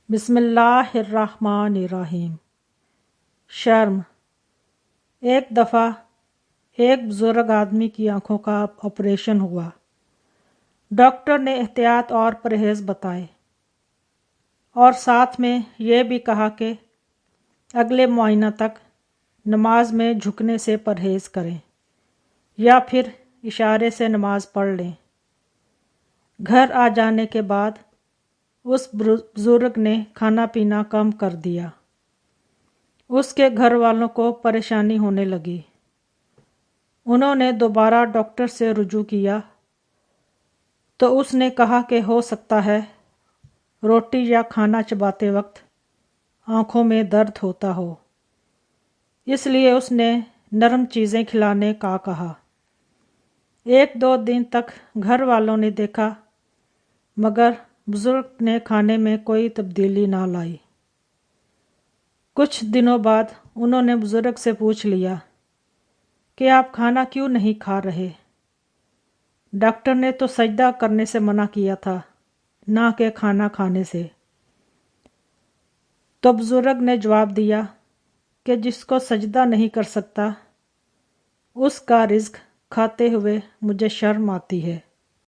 بسم اللہ الرحمن الرحیم۔ شرم۔ ایک دفعہ ایک بزرگ آدمی کی آنکھوں کا آپریشن ہوا۔ ڈاکٹر نے احتیاط اور پرہیز بتائے اور ساتھ میں یہ بھی کہا کہ اگلے معائنہ تک نماز میں جھکنے سے پرہیز کریں یا پھر اشارے سے نماز پڑھ لیں۔ گھر آ جانے کے بعد اس بزرگ نے کھانا پینا کم کر دیا۔ اس کے گھر والوں کو پریشانی ہونے لگی۔ انہوں نے دوبارہ ڈاکٹر سے رجوع کیا تو اس نے کہا کہ ہو سکتا ہے روٹی یا کھانا چباتے وقت آنکھوں میں درد ہوتا ہو، اس لیے اس نے نرم چیزیں کھلانے کا کہا۔ 1-2 دن تک گھر والوں نے دیکھا مگر بزرگ نے کھانے میں کوئی تبدیلی نہ لائی۔ کچھ دنوں بعد انہوں نے بزرگ سے پوچھ لیا کہ آپ کھانا کیوں نہیں کھا رہے؟ ڈاکٹر نے تو سجدہ کرنے سے منع کیا تھا، نہ کہ کھانا کھانے سے۔ تو بزرگ نے جواب دیا کہ جس کو سجدہ نہیں کر سکتا اس کا رزق کھاتے ہوئے مجھے شرم آتی ہے۔